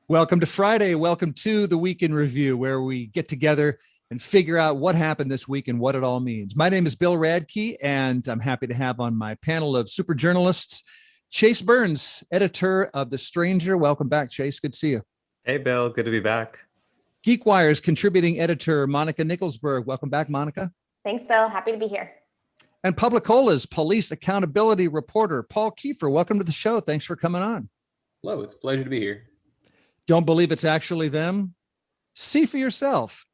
Welcome to Friday. Welcome to the Week in Review, where we get together and figure out what happened this week and what it all means. My name is Bill Radke, and I'm happy to have on my panel of super journalists, Chase Burns, editor of The Stranger. Welcome back, Chase. Good to see you. Hey, Bill. Good to be back. Geekwire's contributing editor, Monica Nickelsburg. Welcome back, Monica. Thanks, Bill. Happy to be here. And Publicola's police accountability reporter, Paul Kiefer. Welcome to the show. Thanks for coming on. Hello. It's a pleasure to be here. Don't believe it's actually them? See for yourself.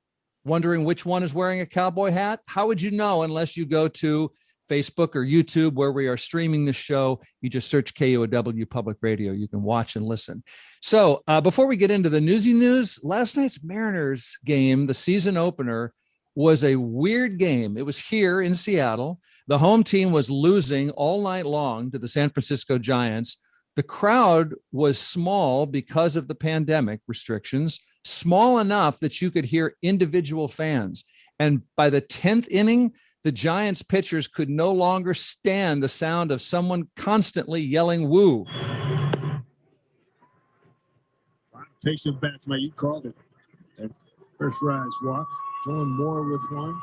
Wondering which one is wearing a cowboy hat? How would you know unless you go to Facebook or YouTube, where we are streaming the show? You just search KUOW Public Radio. You can watch and listen. So before we get into the newsy news, last night's Mariners game, the season opener, was a weird game. It was here in Seattle. The home team was losing all night long to the San Francisco Giants. The crowd was small because of the pandemic restrictions, small enough that you could hear individual fans. And by the 10th inning, the Giants pitchers could no longer stand the sound of someone constantly yelling woo. Takes him back to you called it. And first rise walk, going more with one.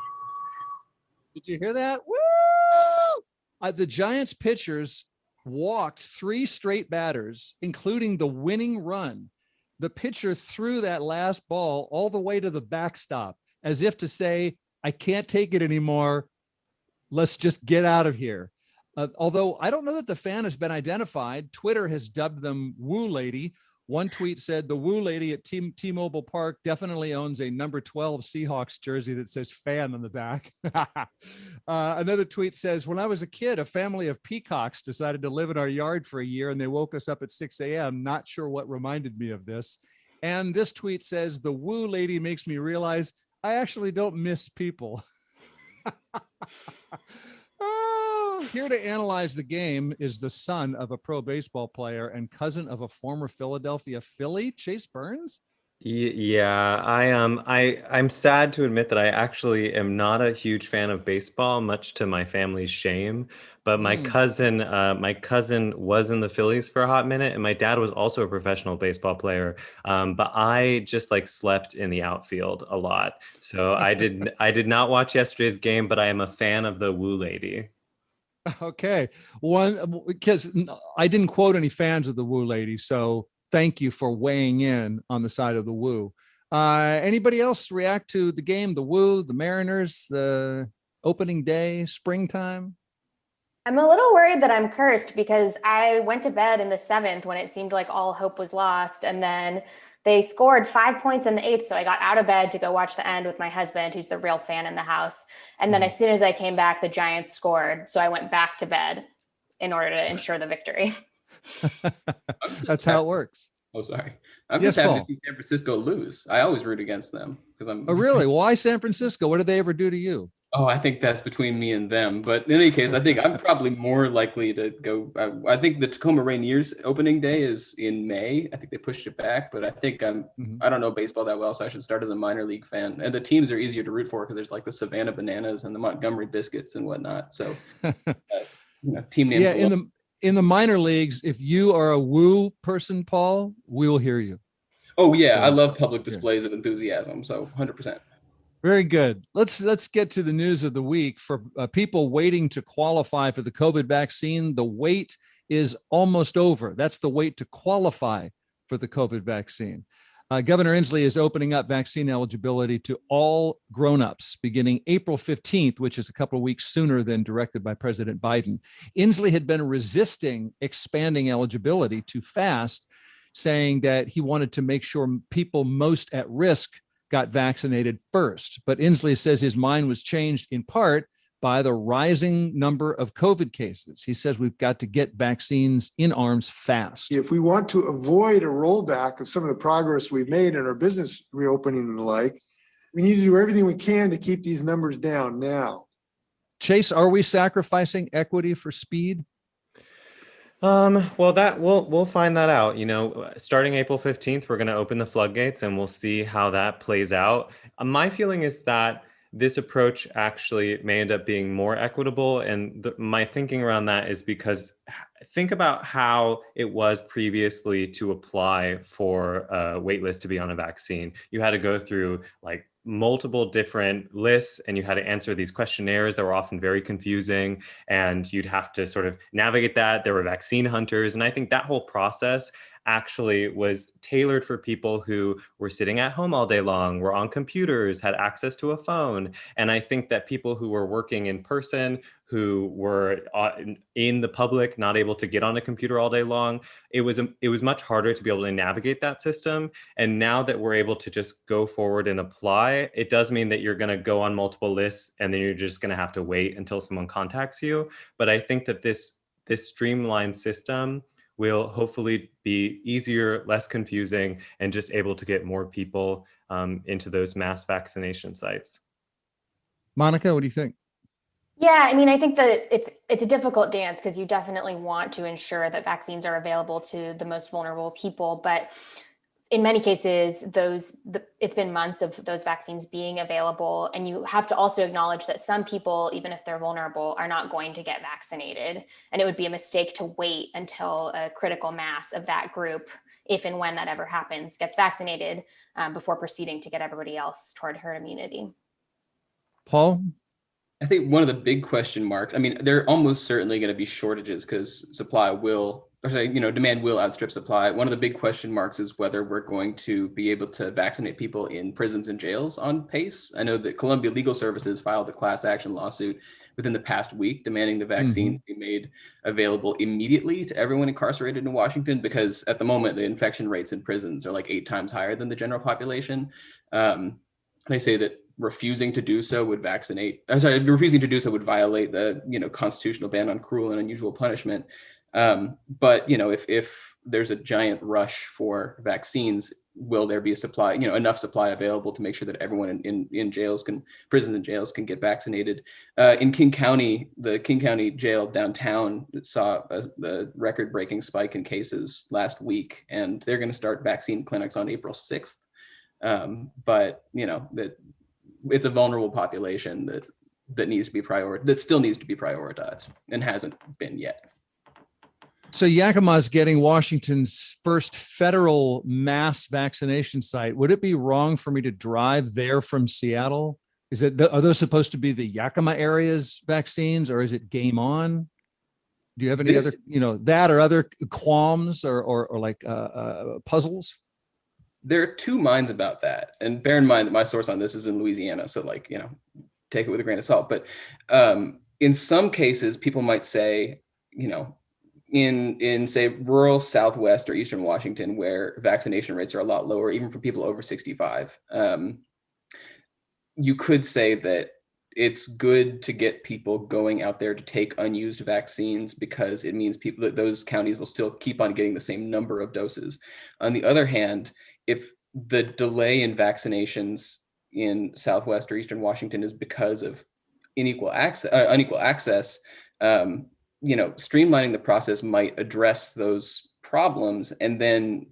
Did you hear that? Woo! The Giants pitchers walked 3 straight batters, including the winning run. The pitcher threw that last ball all the way to the backstop, as if to say, I can't take it anymore. Let's just get out of here. Although I don't know that the fan has been identified. Twitter has dubbed them Woo Lady. One tweet said the Woo Lady at T-Mobile Park definitely owns a number 12 Seahawks jersey that says fan on the back. Another tweet says, when I was a kid, a family of peacocks decided to live in our yard for a year, and they woke us up at 6 a.m. Not sure what reminded me of this. And this tweet says, the Woo Lady makes me realize I actually don't miss people. Here to analyze the game is the son of a pro baseball player and cousin of a former Philadelphia Philly, Chase Burns. Yeah, I'm sad to admit that I actually am not a huge fan of baseball, much to my family's shame. But my cousin was in the Phillies for a hot minute, and my dad was also a professional baseball player. But I just slept in the outfield a lot, so I did not watch yesterday's game. But I am a fan of the Woo Lady. Okay, because I didn't quote any fans of the Woo Lady, so thank you for weighing in on the side of the Woo. Anybody else react to the game, the Woo, the Mariners, the opening day, springtime? I'm a little worried that I'm cursed because I went to bed in the 7th when it seemed like all hope was lost. And then they scored 5 points in the 8th. So I got out of bed to go watch the end with my husband, who's the real fan in the house. And then as soon as I came back, the Giants scored. So I went back to bed in order to ensure the victory. That's how it works. Oh, sorry. I'm just happy to see San Francisco lose. I always root against them because I'm. Oh, really? Why San Francisco? What did they ever do to you? Oh, I think that's between me and them. But in any case, I think I'm probably more likely to go. I think the Tacoma Rainiers opening day is in May. I think they pushed it back, but I think I don't know baseball that well, so I should start as a minor league fan. And the teams are easier to root for because there's the Savannah Bananas and the Montgomery Biscuits and whatnot. So team names. Yeah, in the minor leagues, if you are a Woo person, Paul, we will hear you. Oh yeah, I love public displays of enthusiasm. So 100%. Very good. Let's get to the news of the week. For people waiting to qualify for the COVID vaccine, the wait is almost over. That's the wait to qualify for the COVID vaccine. Governor Inslee is opening up vaccine eligibility to all grown-ups beginning April 15th, which is a couple of weeks sooner than directed by President Biden. Inslee had been resisting expanding eligibility too fast, saying that he wanted to make sure people most at risk got vaccinated first. But Inslee says his mind was changed in part by the rising number of COVID cases. He says we've got to get vaccines in arms fast. If we want to avoid a rollback of some of the progress we've made in our business reopening and the like, we need to do everything we can to keep these numbers down now. Chase, are we sacrificing equity for speed? Well, that we'll find that out. Starting April 15th, we're going to open the floodgates and we'll see how that plays out. My feeling is that this approach actually may end up being more equitable. And my thinking around that is because think about how it was previously to apply for a wait list to be on a vaccine. You had to go through like multiple different lists and you had to answer these questionnaires that were often very confusing, and you'd have to sort of navigate that. There were vaccine hunters. And I think that whole process actually was tailored for people who were sitting at home all day long, were on computers, had access to a phone. And I think that people who were working in person, who were in the public, not able to get on a computer all day long, it was much harder to be able to navigate that system. And now that we're able to just go forward and apply, it does mean that you're going to go on multiple lists and then you're just going to have to wait until someone contacts you. But I think that this streamlined system will hopefully be easier, less confusing, and just able to get more people into those mass vaccination sites. Monica, what do you think? Yeah, I mean, I think that it's a difficult dance because you definitely want to ensure that vaccines are available to the most vulnerable people. But in many cases, it's been months of those vaccines being available. And you have to also acknowledge that some people, even if they're vulnerable, are not going to get vaccinated. And it would be a mistake to wait until a critical mass of that group, if and when that ever happens, gets vaccinated before proceeding to get everybody else toward herd immunity. Paul? I think one of the big question marks, I mean, there are almost certainly going to be shortages because demand will outstrip supply. One of the big question marks is whether we're going to be able to vaccinate people in prisons and jails on pace. I know that Columbia Legal Services filed a class action lawsuit within the past week demanding the vaccine be made available immediately to everyone incarcerated in Washington, because at the moment, the infection rates in prisons are like 8 times higher than the general population. They say that refusing to do so would violate the constitutional ban on cruel and unusual punishment. But if there's a giant rush for vaccines, will there be a supply, enough supply available to make sure that everyone in prisons and jails can get vaccinated? In King County, the King County jail downtown saw a record-breaking spike in cases last week, and they're going to start vaccine clinics on April 6th. But that it's a vulnerable population that needs to be that still needs to be prioritized and hasn't been yet. So Yakima's getting Washington's first federal mass vaccination site. Would it be wrong for me to drive there from Seattle? Are those supposed to be the Yakima area's vaccines, or is it game on? Do you have any other, that or other qualms or like puzzles? There are two minds about that. And bear in mind that my source on this is in Louisiana. So take it with a grain of salt. But in some cases, people might say, in say rural Southwest or Eastern Washington, where vaccination rates are a lot lower, even for people over 65, you could say that it's good to get people going out there to take unused vaccines because it means those counties will still keep on getting the same number of doses. On the other hand, if the delay in vaccinations in Southwest or Eastern Washington is because of unequal access, streamlining the process might address those problems. And then,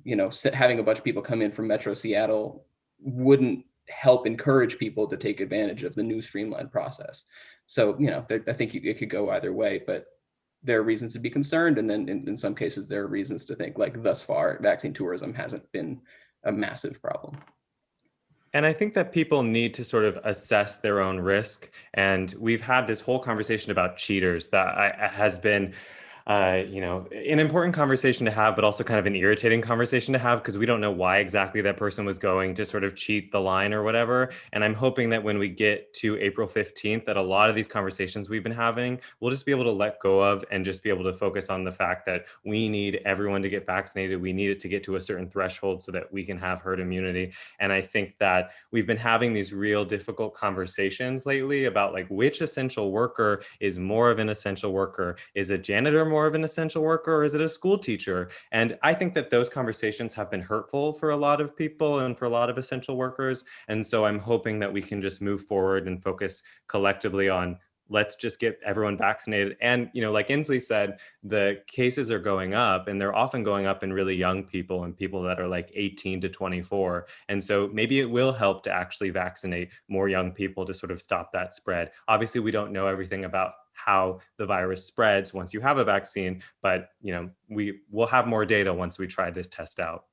having a bunch of people come in from Metro Seattle wouldn't help encourage people to take advantage of the new streamlined process. So, I think it could go either way, but there are reasons to be concerned. And then in some cases, there are reasons to think thus far, vaccine tourism hasn't been a massive problem. And I think that people need to sort of assess their own risk. And we've had this whole conversation about cheaters that has been, an important conversation to have, but also kind of an irritating conversation to have because we don't know why exactly that person was going to sort of cheat the line or whatever. And I'm hoping that when we get to April 15th, that a lot of these conversations we've been having, we'll just be able to let go of and just be able to focus on the fact that we need everyone to get vaccinated. We need it to get to a certain threshold so that we can have herd immunity. And I think that we've been having these real difficult conversations lately about which essential worker is more of an essential worker. Is a janitor more of an essential worker, or is it a school teacher? And I think that those conversations have been hurtful for a lot of people and for a lot of essential workers. And so I'm hoping that we can just move forward and focus collectively on let's just get everyone vaccinated. And, like Inslee said, the cases are going up, and they're often going up in really young people and people that are like 18 to 24. And so maybe it will help to actually vaccinate more young people to sort of stop that spread. Obviously, we don't know everything about how the virus spreads once you have a vaccine, but we will have more data once we try this test out.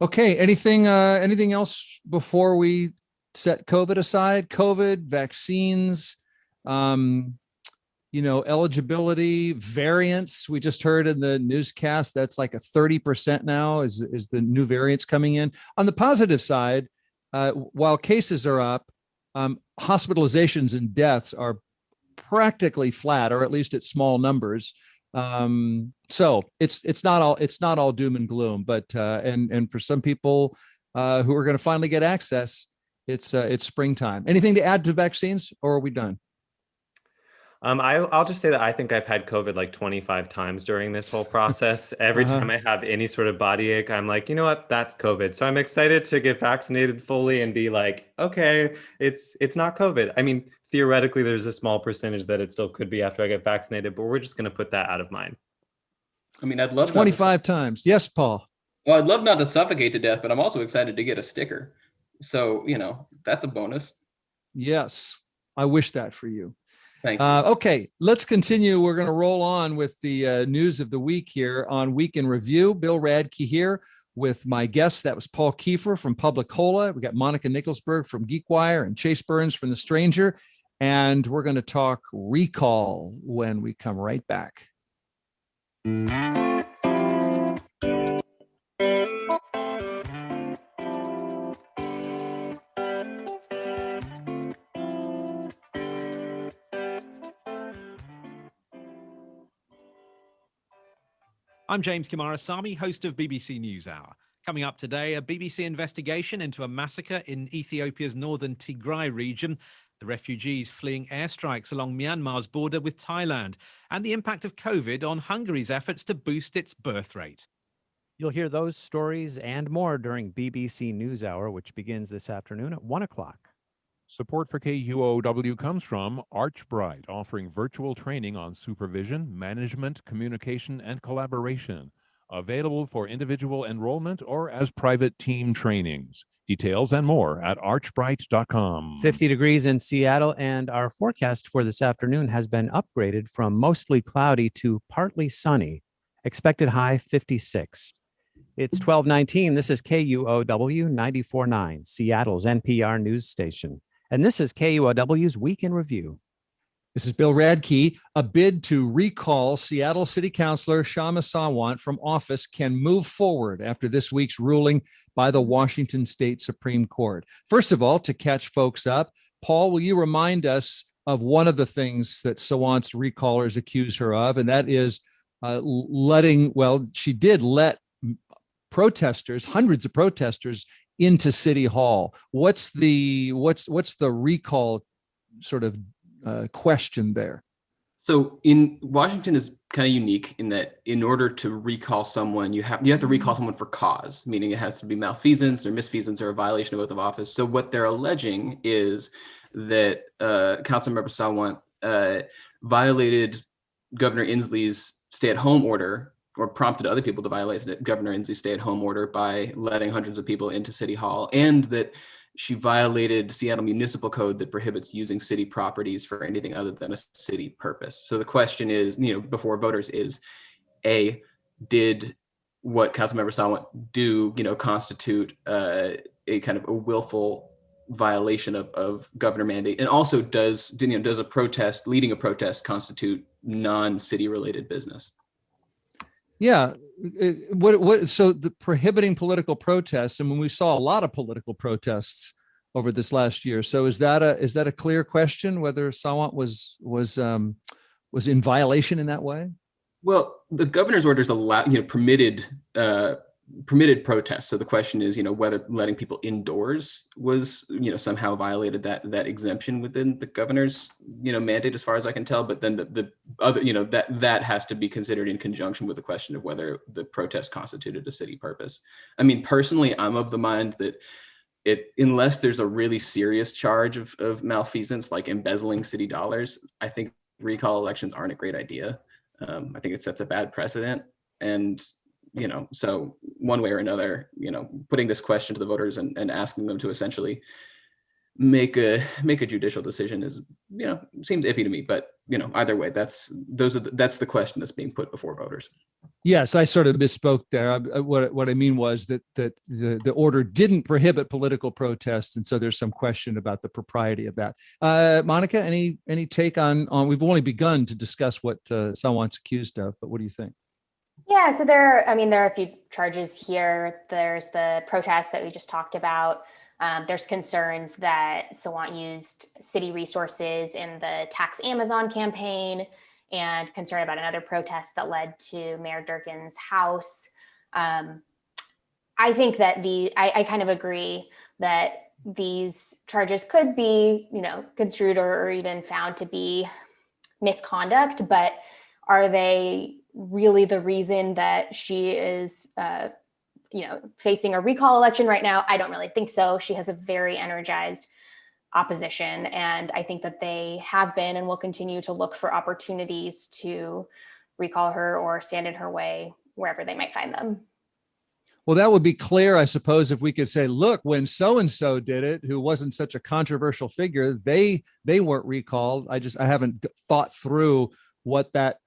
Okay, anything else before we set COVID aside? COVID, vaccines, eligibility, variants. We just heard in the newscast that's like a 30% now is the new variants coming in. On the positive side, while cases are up, hospitalizations and deaths are practically flat, or at least at small numbers. So it's not all doom and gloom, but and for some people who are going to finally get access, it's springtime. Anything to add to vaccines, or are we done? I'll just say that I think I've had COVID like 25 times during this whole process. Every time I have any sort of body ache, I'm like, you know what, that's COVID. So I'm excited to get vaccinated fully and be like, okay, it's not COVID. I mean, theoretically, there's a small percentage that it still could be after I get vaccinated, but we're just going to put that out of mind. I mean, I'd love 25 times. Yes, Paul. Well, I'd love not to suffocate to death, but I'm also excited to get a sticker. So, that's a bonus. Yes, I wish that for you. Thank you. Okay, let's continue. We're going to roll on with the news of the week here on Week in Review. Bill Radke here with my guests. That was Paul Kiefer from Publicola. We got Monica Nickelsburg from Geekwire and Chase Burns from The Stranger. And we're going to talk recall when we come right back. I'm James Kimarasamy, host of BBC NewsHour. Coming up today, a BBC investigation into a massacre in Ethiopia's northern Tigray region, the refugees fleeing airstrikes along Myanmar's border with Thailand, and the impact of COVID on Hungary's efforts to boost its birth rate. You'll hear those stories and more during BBC NewsHour, which begins this afternoon at 1 o'clock. Support for KUOW comes from Archbright, offering virtual training on supervision, management, communication, and collaboration. Available for individual enrollment or as private team trainings. Details and more at archbright.com. 50 degrees in Seattle, and our forecast for this afternoon has been upgraded from mostly cloudy to partly sunny. Expected high 56. It's 12:19. This is KUOW 94.9, Seattle's NPR news station. And this is KUOW's Week in Review. This is Bill Radke. A bid to recall Seattle City Councilor Kshama Sawant from office can move forward after this week's ruling by the Washington State Supreme Court. First of all, to catch folks up, Paul, will you remind us of one of the things that Sawant's recallers accuse her of, and that is she did let protesters, hundreds of protesters, into City Hall. What's the recall sort of question there? So in Washington is kind of unique in that in order to recall someone, you have to recall someone for cause, meaning it has to be malfeasance or misfeasance or a violation of oath of office. So what they're alleging is that councilmember Sawant violated Governor Inslee's stay-at-home order, or prompted other people to violate Governor Inslee's stay-at-home order by letting hundreds of people into City Hall, and that she violated Seattle Municipal Code that prohibits using city properties for anything other than a city purpose. So the question is, before voters is, A, did what Councilmember Sawant do, constitute a kind of a willful violation of governor mandate? And also does a protest, leading a protest, constitute non-city related business? Yeah. So the prohibiting political protests, and when we saw a lot of political protests over this last year. So is that a clear question whether Sawant was in violation in that way? Well, the governor's orders permitted protests. So the question is, whether letting people indoors was, somehow violated that exemption within the governor's, mandate, as far as I can tell. But then the other, that has to be considered in conjunction with the question of whether the protest constituted a city purpose. I mean, personally, I'm of the mind that unless there's a really serious charge of malfeasance, like embezzling city dollars, I think recall elections aren't a great idea. I think it sets a bad precedent. And, so one way or another, putting this question to the voters and asking them to essentially make a judicial decision is, seems iffy to me. But, either way, that's the question that's being put before voters. Yes, I sort of misspoke there. What I mean was that the order didn't prohibit political protest, and so there's some question about the propriety of that. Monica, any take on? We've only begun to discuss what Sawant's accused of, but what do you think? Yeah, so there are a few charges here. There's the protest that we just talked about. There's concerns that Sawant used city resources in the Tax Amazon campaign, and concern about another protest that led to Mayor Durkin's house. I think that I kind of agree that these charges could be, construed or even found to be misconduct, but are they really the reason that she is, facing a recall election right now? I don't really think so. She has a very energized opposition, and I think that they have been and will continue to look for opportunities to recall her or stand in her way wherever they might find them. Well, that would be clear, I suppose, if we could say, look, when so-and-so did it, who wasn't such a controversial figure, they weren't recalled. I haven't thought through what that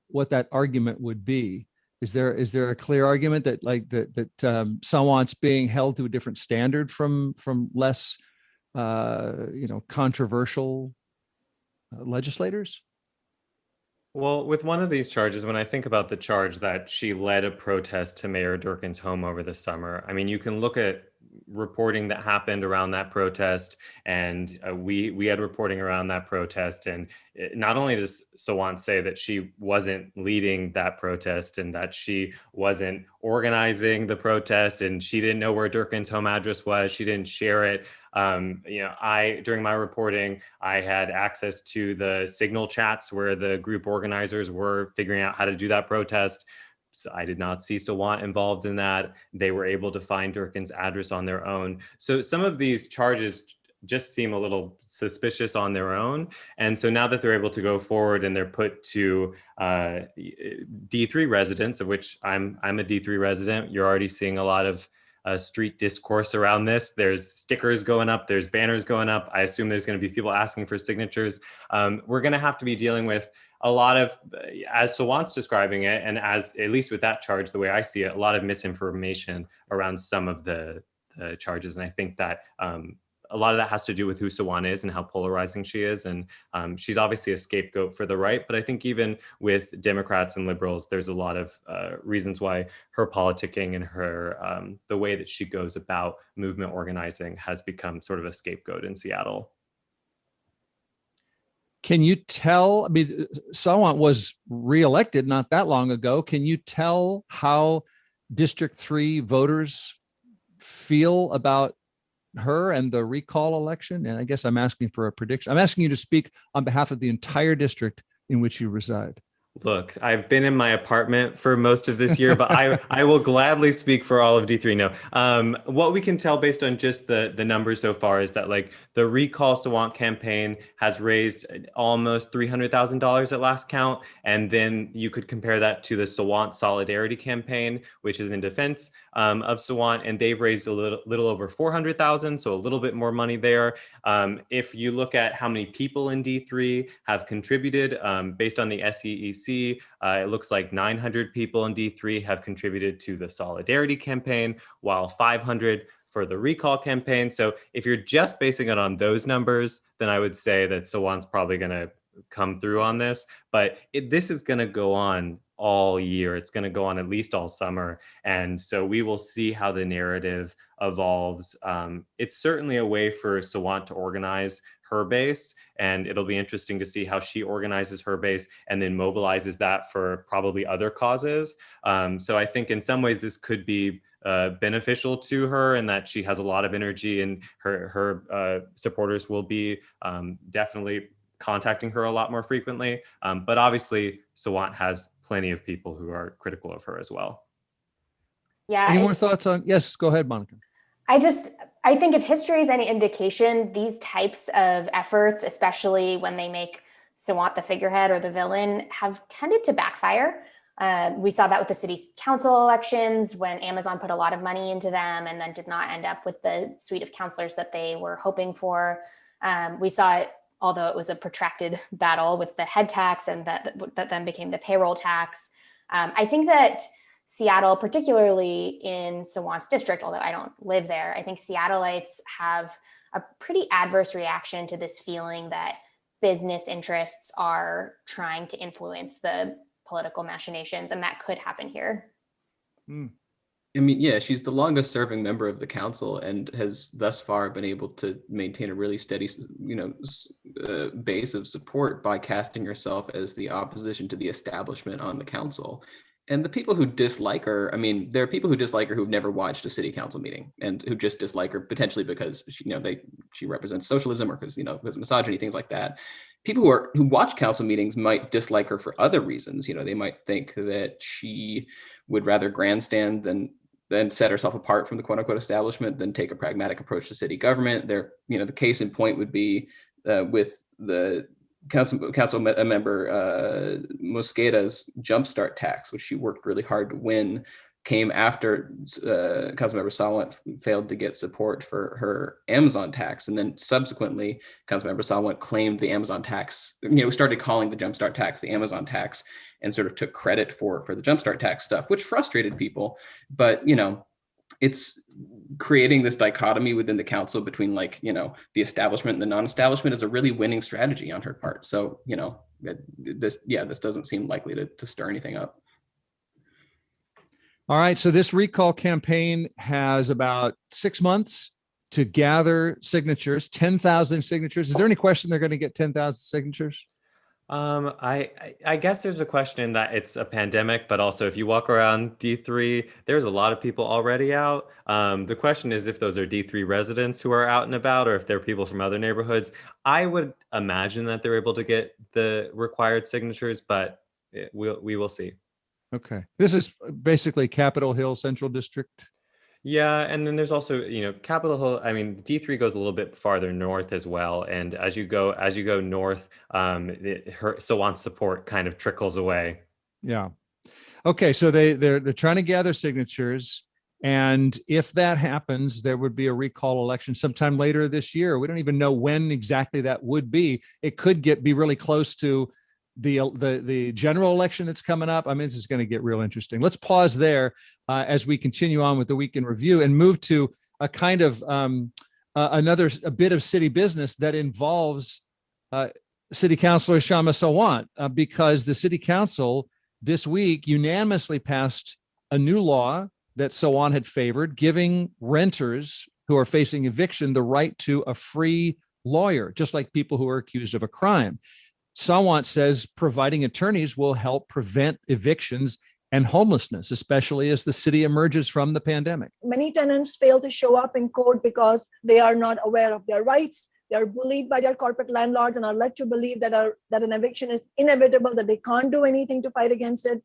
argument would be. Is there a clear argument that Sawant's being held to a different standard from less controversial legislators? Well, with one of these charges, when I think about the charge that she led a protest to Mayor Durkin's home over the summer, I mean, you can look at reporting that happened around that protest, and we had reporting around that protest, and not only does Sawant say that she wasn't leading that protest and that she wasn't organizing the protest and she didn't know where Durkin's home address was, she didn't share it. During my reporting, I had access to the Signal chats where the group organizers were figuring out how to do that protest. So I did not see Sawant involved in that. They were able to find Durkin's address on their own. So some of these charges just seem a little suspicious on their own. And so now that they're able to go forward and they're put to D3 residents, of which I'm a D3 resident, you're already seeing a lot of street discourse around this. There's stickers going up, there's banners going up. I assume there's going to be people asking for signatures. We're going to have to be dealing with a lot of, as Sawant's describing it, and as, at least with that charge, the way I see it, a lot of misinformation around some of the charges. And I think that a lot of that has to do with who Sawant is and how polarizing she is. And she's obviously a scapegoat for the right, but I think even with Democrats and liberals, there's a lot of reasons why her politicking and her the way that she goes about movement organizing has become sort of a scapegoat in Seattle. Can you tell, I mean, Sawant was reelected not that long ago. Can you tell how District 3 voters feel about her and the recall election? And I guess I'm asking for a prediction. I'm asking you to speak on behalf of the entire district in which you reside. Look, I've been in my apartment for most of this year, but I will gladly speak for all of D3. No, what we can tell based on just the numbers so far is that like the Recall Sawant campaign has raised almost $300,000 at last count. And then you could compare that to the Sawant Solidarity campaign, which is in defense of Sawant, and they've raised a little over 400,000, so a little bit more money there. If you look at how many people in D3 have contributed, based on the SEEC, it looks like 900 people in D3 have contributed to the Solidarity campaign, while 500 for the Recall campaign. So if you're just basing it on those numbers, then I would say that Sawant's probably going to come through on this, but this is going to go on all year. It's going to go on at least all summer. And so we will see how the narrative evolves. It's certainly a way for Sawant to organize her base, and it'll be interesting to see how she organizes her base and then mobilizes that for probably other causes. So I think in some ways this could be beneficial to her, and that she has a lot of energy, and her supporters will be definitely contacting her a lot more frequently. But obviously Sawant has plenty of people who are critical of her as well. Yeah. Any more thoughts on? Yes, go ahead, Monica. I I think if history is any indication, these types of efforts, especially when they make Sawant the figurehead or the villain, have tended to backfire. We saw that with the city council elections when Amazon put a lot of money into them and then did not end up with the suite of counselors that they were hoping for. We saw it, although it was a protracted battle, with the head tax, and that then became the payroll tax. I think that Seattle, particularly in Sawant's district, although I don't live there, I think Seattleites have a pretty adverse reaction to this feeling that business interests are trying to influence the political machinations, and that could happen here. I mean, yeah, she's the longest serving member of the council and has thus far been able to maintain a really steady, base of support by casting herself as the opposition to the establishment on the council. And the people who dislike her, I mean, there are people who dislike her who've never watched a city council meeting and who just dislike her potentially because she represents socialism or because because of misogyny, things like that. People who watch council meetings might dislike her for other reasons. They might think that she would rather grandstand than set herself apart from the quote unquote establishment than take a pragmatic approach to city government. The case in point would be with the council member Mosqueda's jumpstart tax, which she worked really hard to win, came after Councilmember Sawant failed to get support for her Amazon tax. And then subsequently, Councilmember Sawant claimed the Amazon tax, started calling the jumpstart tax the Amazon tax and sort of took credit for the jumpstart tax stuff, which frustrated people. But, it's creating this dichotomy within the council between the establishment and the non-establishment is a really winning strategy on her part. So, this doesn't seem likely to stir anything up. All right. So this recall campaign has about 6 months to gather signatures, 10,000 signatures. Is there any question they're going to get 10,000 signatures? I guess there's a question that it's a pandemic, but also if you walk around D3, there's a lot of people already out. The question is if those are D3 residents who are out and about, or if they're people from other neighborhoods. I would imagine that they're able to get the required signatures, but we will see. Okay. This is basically Capitol Hill Central District. Yeah, and then there's also, Capitol Hill. I mean, D3 goes a little bit farther north as well, and as you go north, Sawant's support kind of trickles away. Yeah. Okay, so they're trying to gather signatures, and if that happens, there would be a recall election sometime later this year. We don't even know when exactly that would be. It could be really close to the general election that's coming up. I mean, this is going to get real interesting. Let's pause there as we continue on with the week in review and move to a kind of a bit of city business that involves City Councilor Kshama Sawant, because the City Council this week unanimously passed a new law that Sawant had favored, giving renters who are facing eviction the right to a free lawyer, just like people who are accused of a crime. Sawant says providing attorneys will help prevent evictions and homelessness, especially as the city emerges from the pandemic. Many tenants fail to show up in court because they are not aware of their rights. They are bullied by their corporate landlords and are led to believe that an eviction is inevitable, that they can't do anything to fight against it.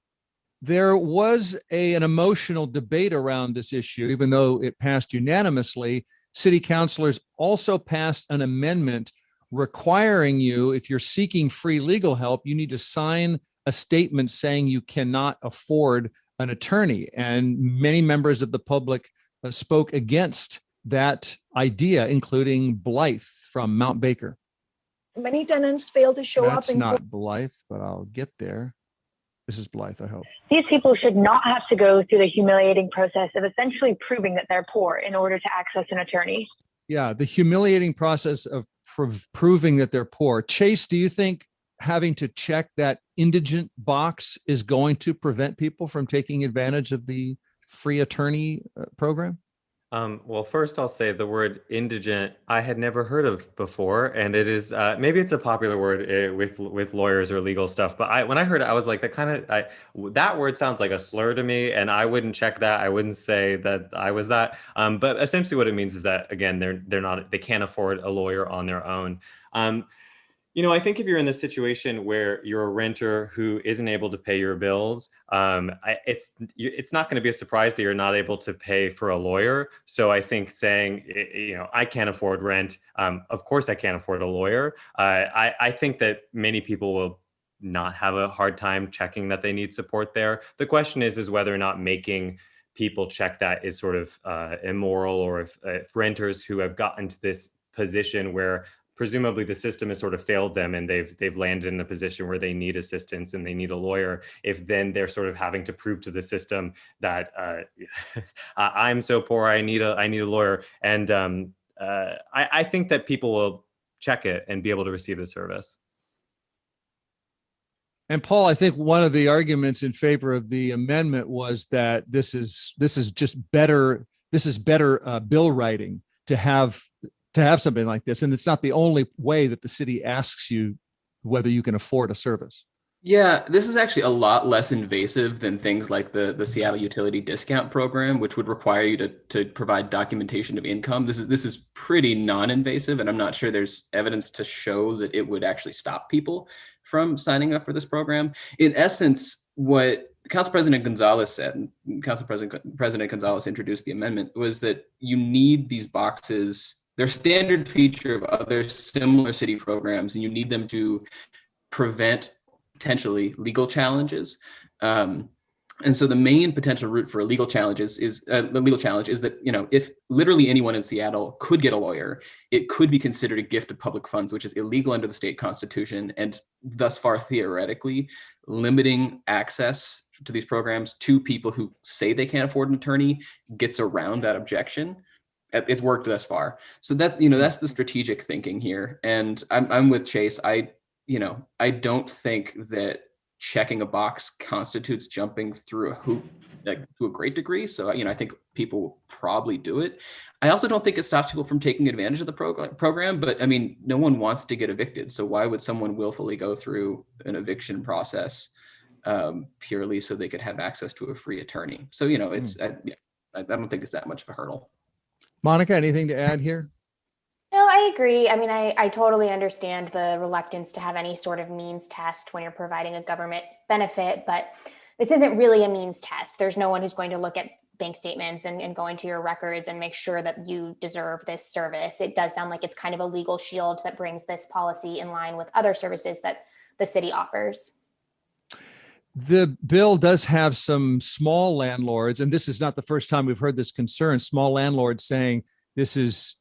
There was an emotional debate around this issue, even though it passed unanimously. City councilors also passed an amendment requiring you, if you're seeking free legal help, you need to sign a statement saying you cannot afford an attorney. And many members of the public spoke against that idea, including Blythe from Mount Baker. Many tenants fail to show up in That's not Blythe, but I'll get there. This is Blythe, I hope. These people should not have to go through the humiliating process of essentially proving that they're poor in order to access an attorney. Yeah, the humiliating process of proving that they're poor. Chase, do you think having to check that indigent box is going to prevent people from taking advantage of the free attorney program? Well, first I'll say the word indigent I had never heard of before, and it is maybe it's a popular word with lawyers or legal stuff. But when I heard it, I was like, that word sounds like a slur to me, and I wouldn't check that. I wouldn't say that I was that. But essentially, what it means is that again, they can't afford a lawyer on their own. I think if you're in the situation where you're a renter who isn't able to pay your bills, it's not going to be a surprise that you're not able to pay for a lawyer. So I think saying, I can't afford rent. Of course, I can't afford a lawyer. I think that many people will not have a hard time checking that they need support there. The question is whether or not making people check that is sort of immoral, or if renters who have gotten to this position where presumably the system has sort of failed them and they've landed in a position where they need assistance and they need a lawyer, if then they're sort of having to prove to the system that I'm so poor, I need a lawyer. And I think that people will check it and be able to receive the service. And Paul, I think one of the arguments in favor of the amendment was that this is just better. This is better bill writing to have something like this. And it's not the only way that the city asks you whether you can afford a service. Yeah, this is actually a lot less invasive than things like the Seattle Utility Discount Program, which would require you to provide documentation of income. This is pretty non-invasive, and I'm not sure there's evidence to show that it would actually stop people from signing up for this program. In essence, what Council President Gonzalez said, and Council President Gonzalez introduced the amendment, was that you need these boxes. They're a standard feature of other similar city programs, and you need them to prevent potentially legal challenges. And so the main potential route for a legal challenge is that, if literally anyone in Seattle could get a lawyer, it could be considered a gift of public funds, which is illegal under the state constitution, and thus far theoretically limiting access to these programs to people who say they can't afford an attorney gets around that objection. It's worked thus far. So that's the strategic thinking here. And I'm with Chase. I don't think that checking a box constitutes jumping through a hoop, like, to a great degree. So, I think people will probably do it. I also don't think it stops people from taking advantage of the program, but no one wants to get evicted. So why would someone willfully go through an eviction process purely so they could have access to a free attorney? So, I don't think it's that much of a hurdle. Monica, anything to add here? No, I agree. I totally understand the reluctance to have any sort of means test when you're providing a government benefit, but this isn't really a means test. There's no one who's going to look at bank statements and go into your records and make sure that you deserve this service. It does sound like it's kind of a legal shield that brings this policy in line with other services that the city offers. The bill does have some small landlords, and this is not the first time we've heard this concern, small landlords saying this is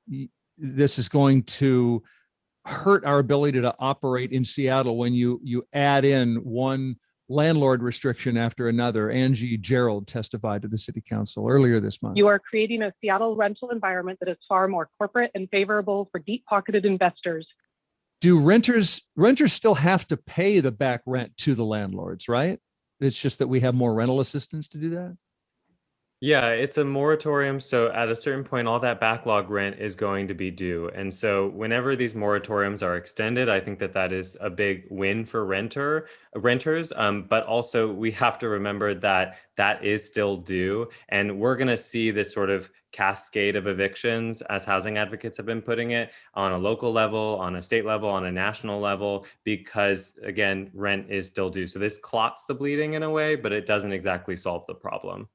going to hurt our ability to operate in Seattle when you add in one landlord restriction after another. Angie Gerald testified to the city council earlier this month. You are creating a Seattle rental environment that is far more corporate and favorable for deep-pocketed investors. Do renters still have to pay the back rent to the landlords, right? It's just that we have more rental assistance to do that? Yeah, it's a moratorium. So at a certain point, all that backlog rent is going to be due. And so whenever these moratoriums are extended, I think that is a big win for renters. But also we have to remember that is still due. And we're going to see this sort of cascade of evictions, as housing advocates have been putting it, on a local level, on a state level, on a national level, because again, rent is still due. So this clots the bleeding in a way, but it doesn't exactly solve the problem.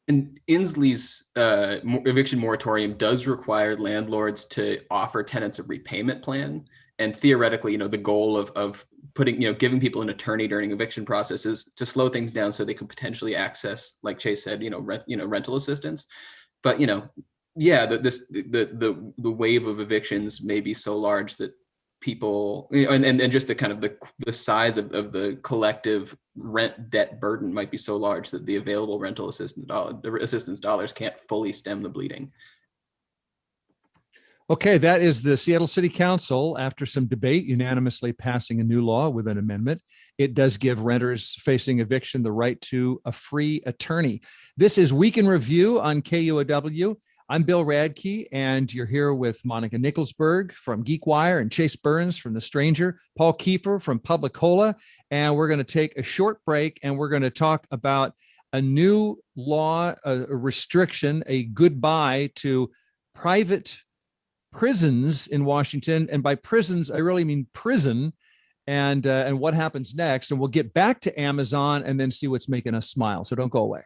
And Inslee's eviction moratorium does require landlords to offer tenants a repayment plan. And theoretically, the goal of putting, giving people an attorney during eviction process is to slow things down so they could potentially access, like Chase said, rental assistance. But the wave of evictions may be so large that people, and just the kind of the size of the collective rent debt burden might be so large that the available rental assistance dollars can't fully stem the bleeding. Okay, that is the Seattle City Council, after some debate, unanimously passing a new law with an amendment. It does give renters facing eviction the right to a free attorney. This is Week in Review on KUOW. I'm Bill Radke, and you're here with Monica Nickelsburg from Geekwire and Chase Burns from The Stranger, Paul Kiefer from Publicola, and we're going to take a short break, and we're going to talk about a new law, a restriction, a goodbye to private prisons in Washington. And by prisons, I really mean prison. and what happens next. And we'll get back to Amazon and then see what's making us smile. So don't go away.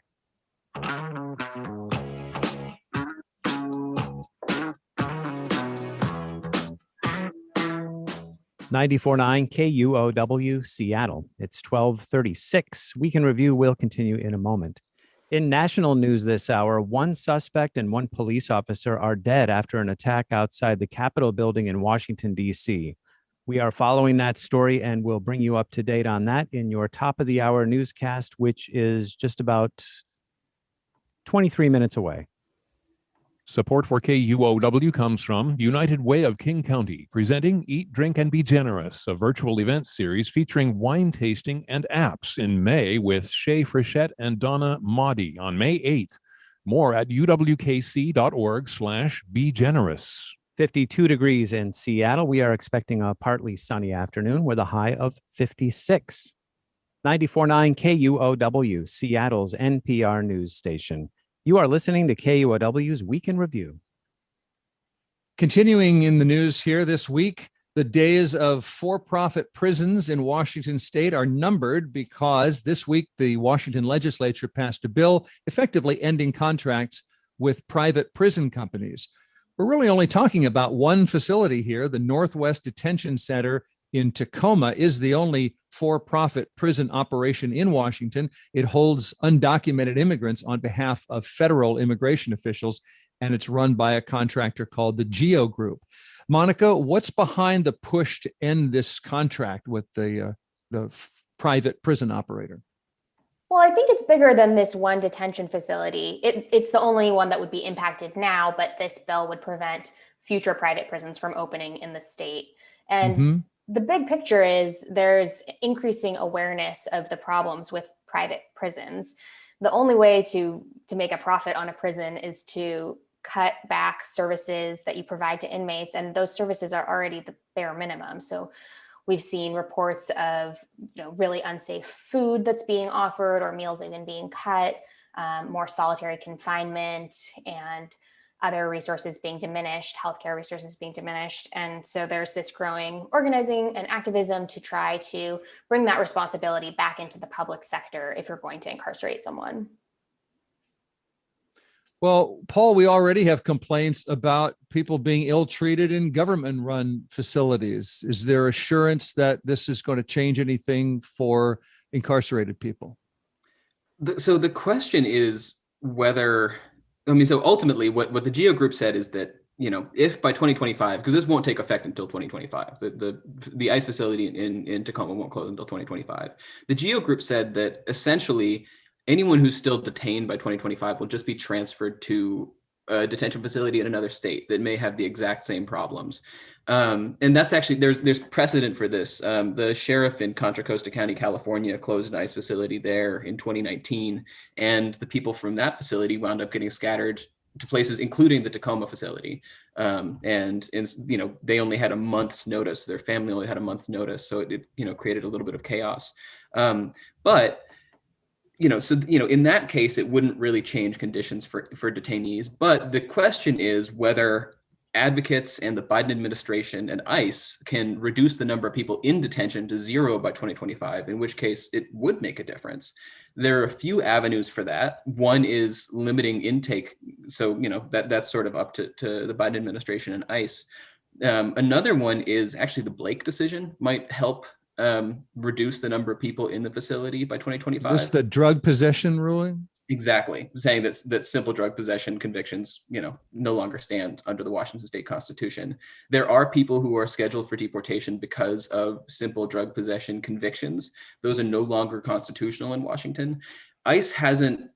94.9 KUOW Seattle. It's 12:36. Week in Review will continue in a moment. In national news this hour, one suspect and one police officer are dead after an attack outside the Capitol building in Washington, D.C. We are following that story and we'll bring you up to date on that in your top of the hour newscast, which is just about 23 minutes away. Support for KUOW comes from United Way of King County, presenting Eat, Drink, and Be Generous, a virtual event series featuring wine tasting and apps in May with Shay Frechette and Donna Mahdi on May 8th. More at uwkc.org/be generous. 52 degrees in Seattle. We are expecting a partly sunny afternoon with a high of 56. 94.9 KUOW, Seattle's NPR news station. You are listening to KUOW's Week in Review. Continuing in the news here this week, the days of for-profit prisons in Washington state are numbered because this week the Washington legislature passed a bill effectively ending contracts with private prison companies. We're really only talking about one facility here. The Northwest Detention Center in Tacoma is the only for-profit prison operation in Washington. It holds undocumented immigrants on behalf of federal immigration officials, and it's run by a contractor called the Geo Group. Monica, what's behind the push to end this contract with the private prison operator? Well, I think it's bigger than this one detention facility. It's the only one that would be impacted now, but this bill would prevent future private prisons from opening in the state. And the big picture is there's increasing awareness of the problems with private prisons. The only way to make a profit on a prison is to cut back services that you provide to inmates, and those services are already the bare minimum. So we've seen reports of really unsafe food that's being offered or meals even being cut, more solitary confinement, and other resources being diminished, healthcare resources being diminished. And so there's this growing organizing and activism to try to bring that responsibility back into the public sector if you're going to incarcerate someone. Well, Paul, we already have complaints about people being ill-treated in government-run facilities. Is there assurance that this is going to change anything for incarcerated people? So the question is whether, so ultimately what the Geo Group said is that, if by 2025, because this won't take effect until 2025, the ICE facility in Tacoma won't close until 2025. The Geo Group said that essentially anyone who's still detained by 2025 will just be transferred to a detention facility in another state that may have the exact same problems. And that's actually, there's precedent for this. The sheriff in Contra Costa County, California, closed an ICE facility there in 2019. And the people from that facility wound up getting scattered to places, including the Tacoma facility. They only had a month's notice. Their family only had a month's notice. So it created a little bit of chaos. In that case, it wouldn't really change conditions for detainees. But the question is whether advocates and the Biden administration and ICE can reduce the number of people in detention to 0 by 2025, in which case it would make a difference. There are a few avenues for that. One is limiting intake. So, that's sort of up to the Biden administration and ICE. Another one is actually the Blake decision might help reduce the number of people in the facility by 2025. This the drug possession ruling? Exactly, saying that simple drug possession convictions, no longer stand under the Washington State Constitution. There are people who are scheduled for deportation because of simple drug possession convictions. Those are no longer constitutional in Washington. ICE hasn't,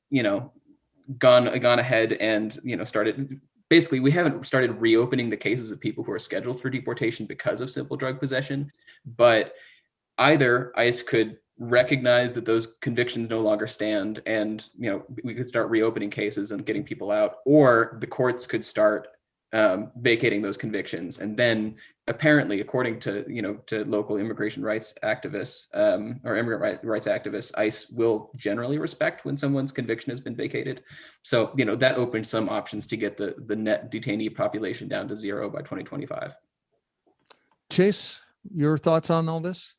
gone ahead and started. Basically, we haven't started reopening the cases of people who are scheduled for deportation because of simple drug possession, but either ICE could recognize that those convictions no longer stand and we could start reopening cases and getting people out, or the courts could start vacating those convictions. And then apparently, according to local immigration rights activists or immigrant rights activists, ICE will generally respect when someone's conviction has been vacated. So that opens some options to get the net detainee population down to 0 by 2025. Chase, your thoughts on all this?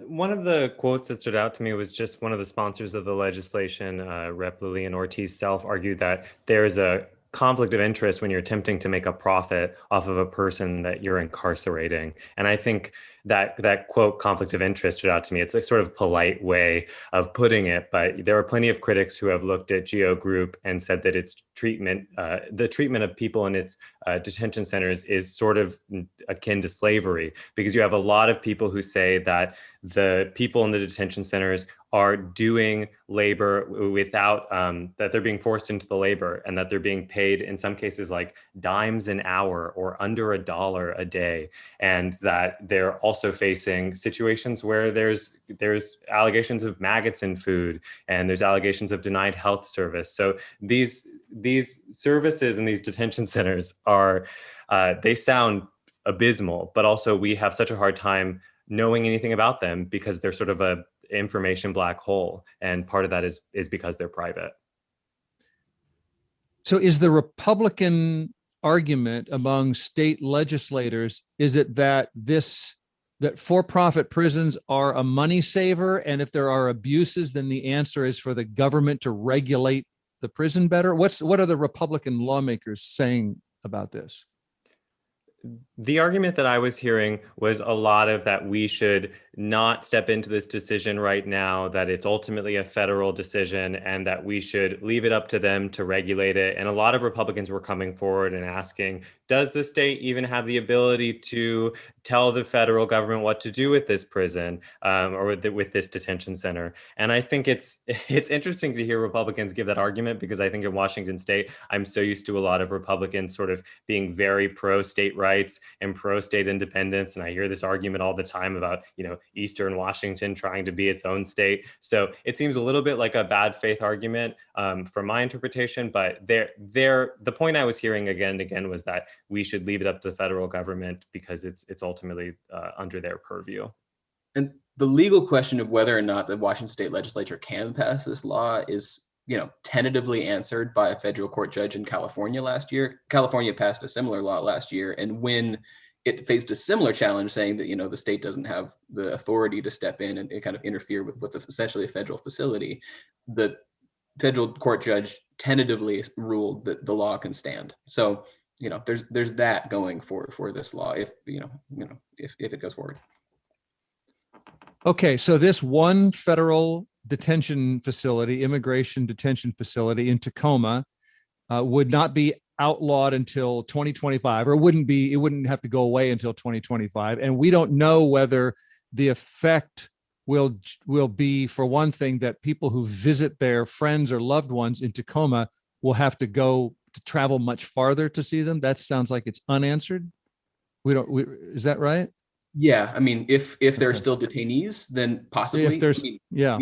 One of the quotes that stood out to me was just one of the sponsors of the legislation, Rep. Lillian Ortiz self, argued that there's a conflict of interest when you're attempting to make a profit off of a person that you're incarcerating. And I think that quote, conflict of interest, stood out to me. It's a sort of polite way of putting it, but there are plenty of critics who have looked at GEO Group and said that its treatment, the treatment of people in its detention centers is sort of akin to slavery, because you have a lot of people who say that the people in the detention centers are doing labor without, that they're being forced into the labor, and that they're being paid in some cases like dimes an hour or under $1 a day. And that they're also facing situations where there's allegations of maggots in food, and there's allegations of denied health service. So these services in these detention centers are, they sound abysmal, but also we have such a hard time knowing anything about them because they're sort of a information black hole, and part of that is because they're private. So is the Republican argument among state legislators, is it that that for-profit prisons are a money saver, and if there are abuses, then the answer is for the government to regulate the prison better? What are the Republican lawmakers saying about this? The argument that I was hearing was a lot of that we should not step into this decision right now, that it's ultimately a federal decision, and that we should leave it up to them to regulate it. And a lot of Republicans were coming forward and asking, does the state even have the ability to tell the federal government what to do with this prison or with this detention center? And I think it's interesting to hear Republicans give that argument, because I think in Washington state, I'm so used to a lot of Republicans sort of being very pro state rights and pro state independence. And I hear this argument all the time about, Eastern Washington trying to be its own state. So it seems a little bit like a bad faith argument from my interpretation. But the point I was hearing again and again was that we should leave it up to the federal government because it's ultimately under their purview. And the legal question of whether or not the Washington state legislature can pass this law is, tentatively answered by a federal court judge in California last year. California passed a similar law last year, and when it faced a similar challenge saying that, the state doesn't have the authority to step in and kind of interfere with what's essentially a federal facility, the federal court judge tentatively ruled that the law can stand. So, there's that going for this law if it goes forward. Okay, so this one federal detention facility, immigration detention facility in Tacoma, would not be outlawed until 2025, or it wouldn't have to go away until 2025. And we don't know whether the effect will be, for one thing, that people who visit their friends or loved ones in Tacoma will have to travel much farther to see them. That sounds like it's unanswered. Is that right? Yeah, I mean, if there are still detainees, then possibly. If there's, yeah.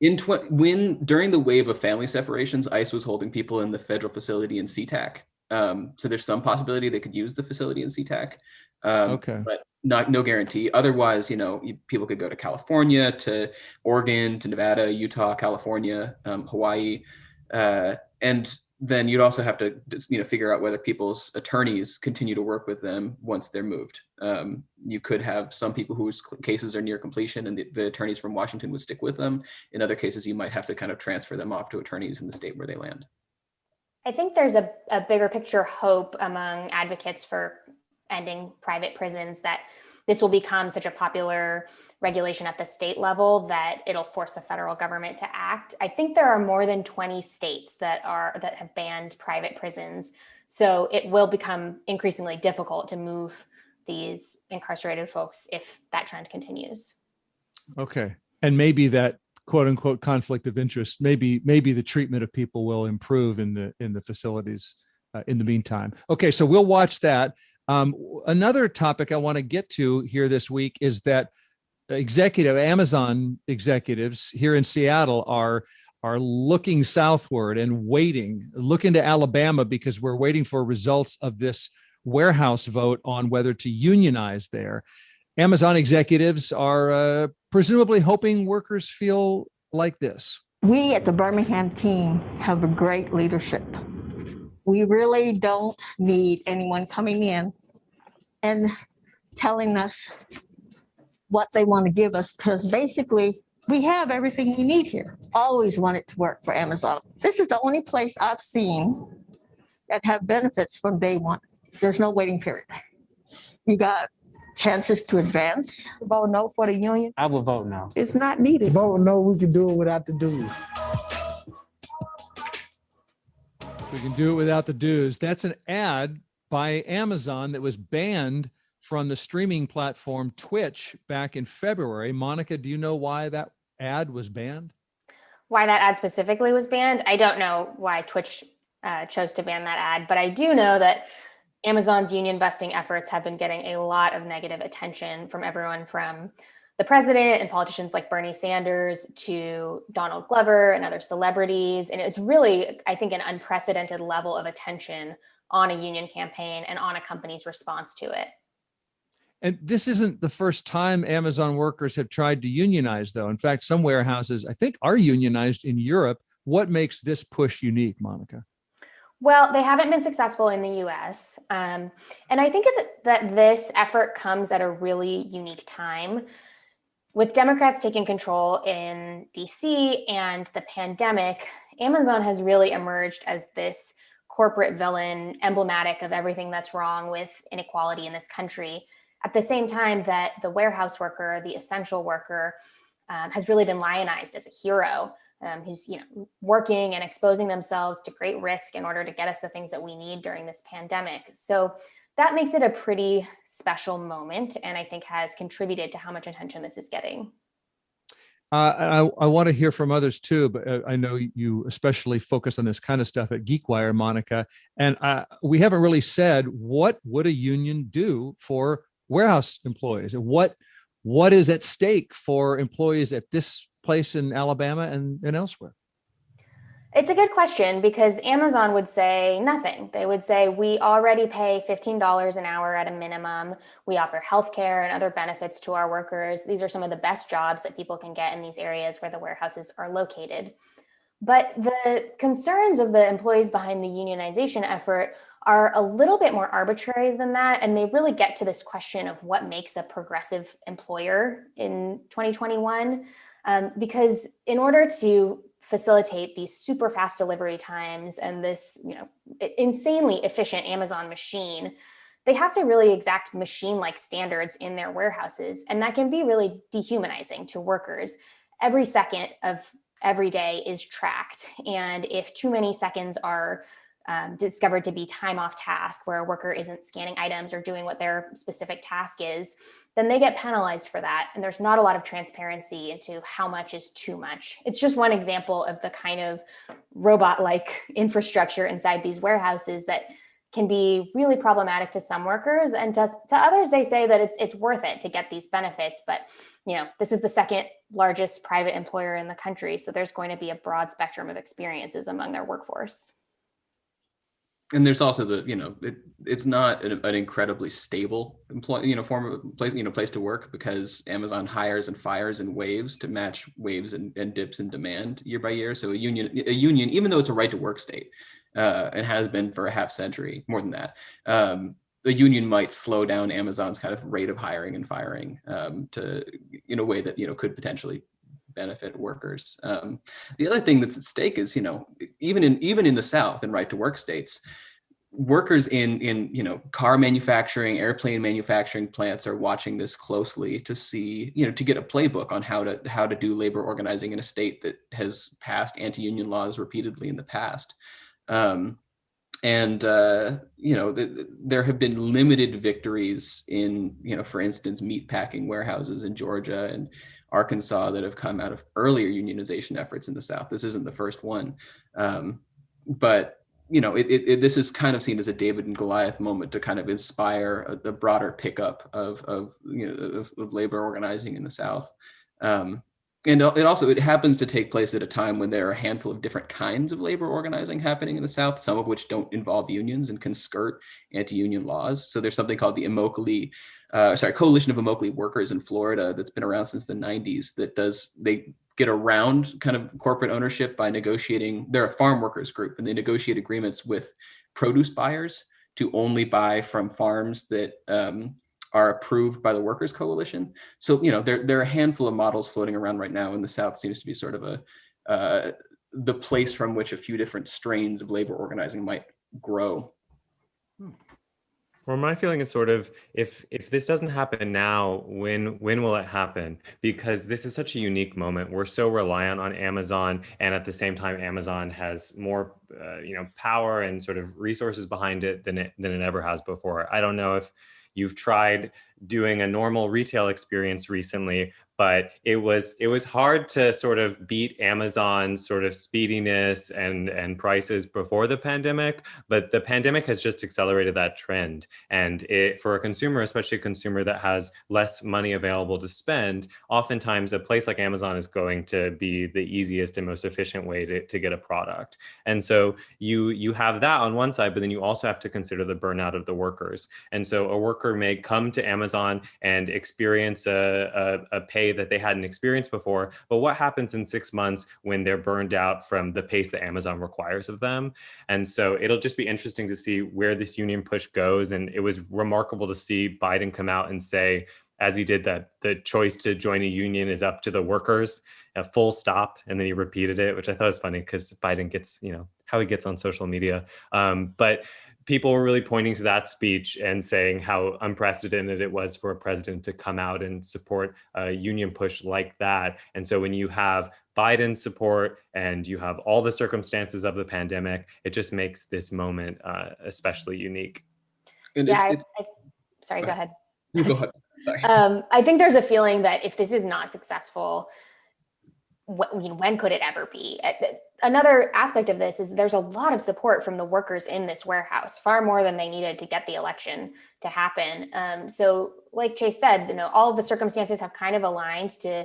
During the wave of family separations, ICE was holding people in the federal facility in SeaTac. So there's some possibility they could use the facility in SeaTac, but no guarantee. Otherwise, people could go to California, to Oregon, to Nevada, Utah, California, Hawaii, and then you'd also have to figure out whether people's attorneys continue to work with them once they're moved. You could have some people whose cases are near completion and the attorneys from Washington would stick with them. In other cases, you might have to kind of transfer them off to attorneys in the state where they land. I think there's a bigger picture hope among advocates for ending private prisons that this will become such a popular regulation at the state level that it'll force the federal government to act. I think there are more than 20 states that have banned private prisons. So it will become increasingly difficult to move these incarcerated folks if that trend continues. Okay. And maybe that quote unquote conflict of interest, maybe the treatment of people will improve in the facilities in the meantime. Okay, so we'll watch that. Another topic I want to get to here this week is that Amazon executives here in Seattle are looking southward and looking to Alabama, because we're waiting for results of this warehouse vote on whether to unionize there. Amazon executives are presumably hoping workers feel like this. We at the Birmingham team have a great leadership. We really don't need anyone coming in and telling us what they want to give us, because basically we have everything we need here. Always wanted to work for Amazon. This is the only place I've seen that have benefits from day one. There's no waiting period. You got chances to advance. Vote no for the union. I will vote no. It's not needed. Vote no, we can do it without the dues. We can do it without the dues. That's an ad by Amazon that was banned from the streaming platform Twitch back in February. Monica, do you know why that ad was banned? Why that ad specifically was banned? I don't know why Twitch chose to ban that ad, but I do know that Amazon's union busting efforts have been getting a lot of negative attention from everyone from the president and politicians like Bernie Sanders to Donald Glover and other celebrities. And it's really, I think, an unprecedented level of attention on a union campaign and on a company's response to it. And this isn't the first time Amazon workers have tried to unionize, though. In fact, some warehouses, I think, are unionized in Europe. What makes this push unique, Monica? Well, they haven't been successful in the US. And I think that this effort comes at a really unique time. With Democrats taking control in DC and the pandemic, Amazon has really emerged as this corporate villain, emblematic of everything that's wrong with inequality in this country. At the same time that the warehouse worker, the essential worker, has really been lionized as a hero, who's working and exposing themselves to great risk in order to get us the things that we need during this pandemic. So that makes it a pretty special moment, and I think has contributed to how much attention this is getting. I want to hear from others too, but I know you especially focus on this kind of stuff at Geekwire, Monica, and we haven't really said what would a union do for warehouse employees, and what is at stake for employees at this place in Alabama and elsewhere? It's a good question, because Amazon would say nothing. They would say, we already pay $15 an hour at a minimum. We offer healthcare and other benefits to our workers. These are some of the best jobs that people can get in these areas where the warehouses are located. But the concerns of the employees behind the unionization effort are a little bit more arbitrary than that. And they really get to this question of what makes a progressive employer in 2021. Because in order to facilitate these super fast delivery times and this, insanely efficient Amazon machine, they have to really exact machine-like standards in their warehouses. And that can be really dehumanizing to workers. Every second of every day is tracked. And if too many seconds are discovered to be time off task, where a worker isn't scanning items or doing what their specific task is, then they get penalized for that. And there's not a lot of transparency into how much is too much. It's just one example of the kind of robot-like infrastructure inside these warehouses that can be really problematic to some workers, and to others, they say that it's worth it to get these benefits. But this is the second largest private employer in the country, so there's going to be a broad spectrum of experiences among their workforce. And there's also it's not an incredibly stable place to work, because Amazon hires and fires in waves to match waves and dips in demand year by year. So a union, even though it's a right to work state, and has been for a half century, more than that, a union might slow down Amazon's kind of rate of hiring and firing in a way that could potentially benefit workers. The other thing that's at stake is, even in the South and right to work states, workers in car manufacturing, airplane manufacturing plants are watching this closely to see, to get a playbook on how to do labor organizing in a state that has passed anti-union laws repeatedly in the past. There have been limited victories in, for instance, meatpacking warehouses in Georgia and Arkansas that have come out of earlier unionization efforts in the South. This isn't the first one, but this is kind of seen as a David and Goliath moment to kind of inspire the broader pickup of labor organizing in the South. And it happens to take place at a time when there are a handful of different kinds of labor organizing happening in the South, some of which don't involve unions and can skirt anti-union laws. So there's something called the Coalition of Immokalee Workers in Florida that's been around since the 90s they get around kind of corporate ownership by negotiating. They're a farm workers group, and they negotiate agreements with produce buyers to only buy from farms that are approved by the Workers Coalition. So, there are a handful of models floating around right now, and the South seems to be sort of the place from which a few different strains of labor organizing might grow. Well, my feeling is sort of, if this doesn't happen now, when will it happen? Because this is such a unique moment. We're so reliant on Amazon, and at the same time, Amazon has more power and sort of resources behind it than it ever has before. I don't know if you've tried doing a normal retail experience recently, but it was hard to sort of beat Amazon's sort of speediness and prices before the pandemic. But the pandemic has just accelerated that trend. And for a consumer, especially a consumer that has less money available to spend, oftentimes a place like Amazon is going to be the easiest and most efficient way to get a product. And so you have that on one side, but then you also have to consider the burnout of the workers. And so a worker may come to Amazon and experience a pay that they hadn't experienced before. But what happens in 6 months when they're burned out from the pace that Amazon requires of them? And so it'll just be interesting to see where this union push goes. And it was remarkable to see Biden come out and say, as he did, that the choice to join a union is up to the workers, a full stop. And then he repeated it, which I thought was funny because Biden gets, how he gets on social media. But people were really pointing to that speech and saying how unprecedented it was for a president to come out and support a union push like that. And so when you have Biden's support and you have all the circumstances of the pandemic, it just makes this moment especially unique. And sorry, go ahead. You go ahead. Sorry. I think there's a feeling that if this is not successful, when could it ever be? Another aspect of this is there's a lot of support from the workers in this warehouse, far more than they needed to get the election to happen. So like Chase said, all of the circumstances have kind of aligned to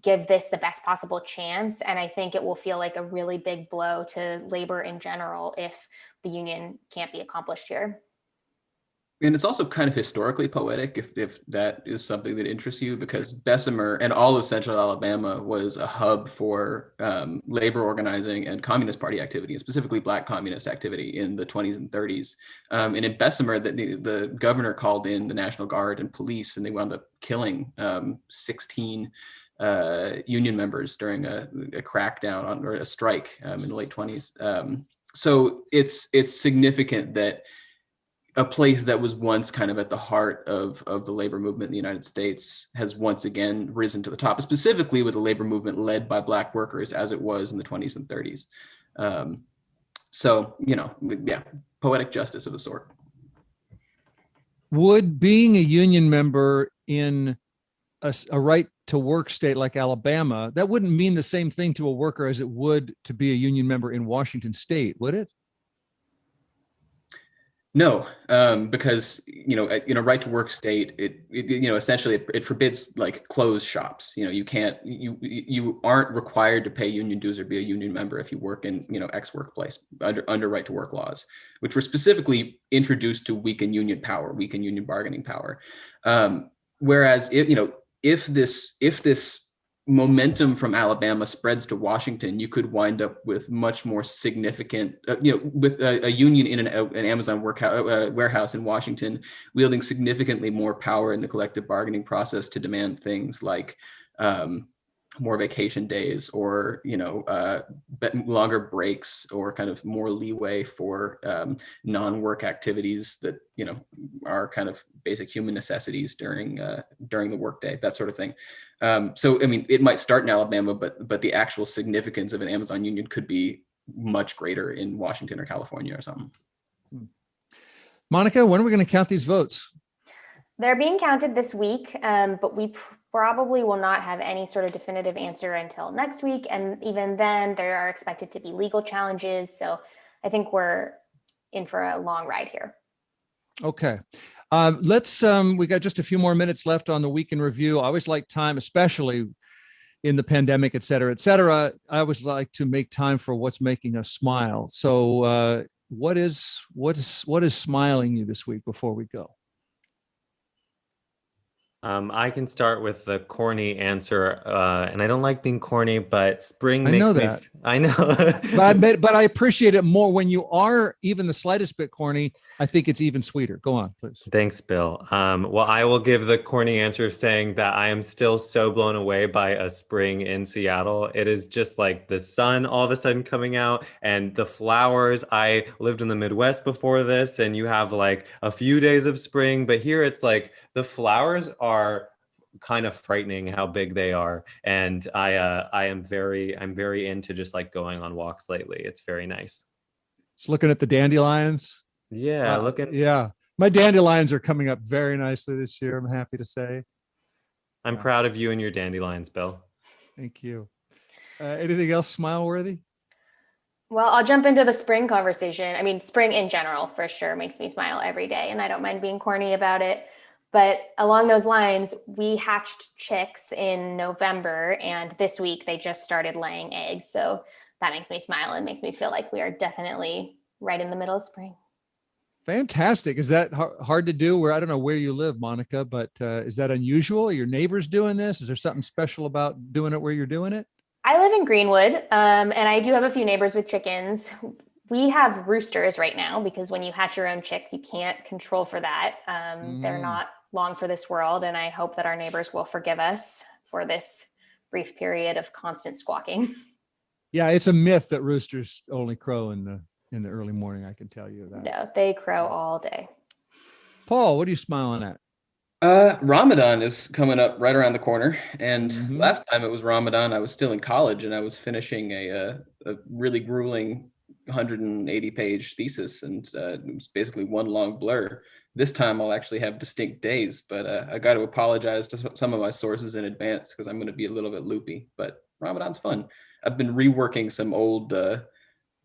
give this the best possible chance. And I think it will feel like a really big blow to labor in general if the union can't be accomplished here. And it's also kind of historically poetic, if that is something that interests you, because Bessemer and all of Central Alabama was a hub for labor organizing and Communist Party activity, and specifically Black communist activity in the 20s and 30s. And in Bessemer, the governor called in the National Guard and police, and they wound up killing 16 union members during a crackdown or a strike in the late 20s. So it's significant that a place that was once kind of at the heart of the labor movement in the United States has once again risen to the top, specifically with a labor movement led by Black workers as it was in the 20s and 30s. So, poetic justice of a sort. Would being a union member in a right to work state like Alabama, that wouldn't mean the same thing to a worker as it would to be a union member in Washington state, would it? No, because in a right to work state, it essentially it forbids like closed shops. You aren't required to pay union dues or be a union member if you work in X workplace under right to work laws, which were specifically introduced to weaken union power, weaken union bargaining power. Whereas if this momentum from Alabama spreads to Washington, you could wind up with much more significant, with a union in an Amazon warehouse in Washington, wielding significantly more power in the collective bargaining process to demand things like more vacation days or longer breaks or kind of more leeway for non-work activities that are kind of basic human necessities during the workday, that sort of thing. So I mean, it might start in Alabama, but the actual significance of an Amazon union could be much greater in Washington or California or something. Monica, when are we going to count these votes? They're being counted this week, but we probably will not have any sort of definitive answer until next week. And even then, there are expected to be legal challenges. So I think we're in for a long ride here. Okay. We got just a few more minutes left on the week in review. I always like time, especially in the pandemic, et cetera, et cetera. I always like to make time for what's making us smile. So what is smiling you this week before we go? I can start with the corny answer, and I don't like being corny, but spring I makes know me. that. I know. But I appreciate it more when you are even the slightest bit corny. I think it's even sweeter. Go on, please. Thanks, Bill. Well, I will give the corny answer of saying that I am still so blown away by a spring in Seattle. It is just like the sun all of a sudden coming out and the flowers. I lived in the Midwest before this, and you have like a few days of spring, but here it's like the flowers are kind of frightening how big they are. And I'm very into just like going on walks lately. It's very nice. Just looking at the dandelions. Yeah, Yeah, my dandelions are coming up very nicely this year, I'm happy to say. I'm proud of you and your dandelions, Bill. Thank you. Anything else smile worthy? Well, I'll jump into the spring conversation. I mean, spring in general for sure makes me smile every day, and I don't mind being corny about it. But along those lines, we hatched chicks in November, and this week they just started laying eggs. So that makes me smile and makes me feel like we are definitely right in the middle of spring. Fantastic. Is that hard to do? Where I don't know where you live, Monica, but is that unusual? Are your neighbors doing this? Is there something special about doing it where you're doing it? I live in Greenwood, and I do have a few neighbors with chickens. We have roosters right now because when you hatch your own chicks, you can't control for that. They're not long for this world, and I hope that our neighbors will forgive us for this brief period of constant squawking. Yeah, it's a myth that roosters only crow in the early morning. I can tell you that. No, they crow all day. Paul, what are you smiling at? Ramadan is coming up right around the corner, and last time it was Ramadan, I was still in college and I was finishing a really grueling 180-page thesis, and it was basically one long blur. This time I'll actually have distinct days, but I got to apologize to some of my sources in advance because I'm going to be a little bit loopy. But Ramadan's fun. I've been reworking some old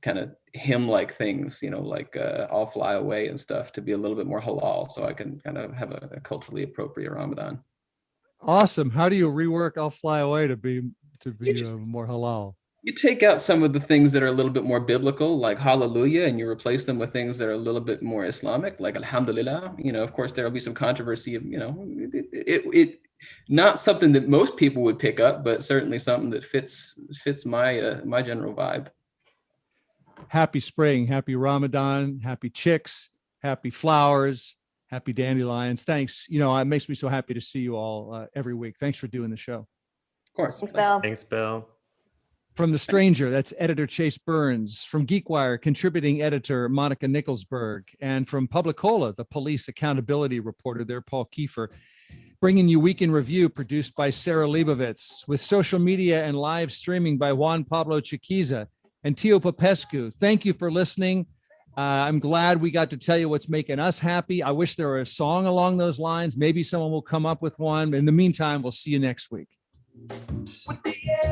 kind of hymn-like things, like I'll Fly Away and stuff, to be a little bit more halal, so I can kind of have a culturally appropriate Ramadan. Awesome. How do you rework I'll Fly Away to be more halal? You take out some of the things that are a little bit more biblical, like hallelujah, and you replace them with things that are a little bit more Islamic, like alhamdulillah. Of course, there'll be some controversy of, it not something that most people would pick up, but certainly something that fits my general vibe. Happy spring, happy Ramadan, happy chicks, happy flowers, happy dandelions. Thanks. It makes me so happy to see you all every week. Thanks for doing the show. Of course. Thanks, Bill. Thanks, Bill. From The Stranger, that's editor Chase Burns. From Geekwire, contributing editor Monica Nickelsburg. And from Publicola, the police accountability reporter there, Paul Kiefer. Bringing you Week in Review, produced by Sarah Leibovitz, with social media and live streaming by Juan Pablo Chiquiza and Tio Popescu. Thank you for listening. I'm glad we got to tell you what's making us happy. I wish there were a song along those lines. Maybe someone will come up with one. In the meantime, we'll see you next week.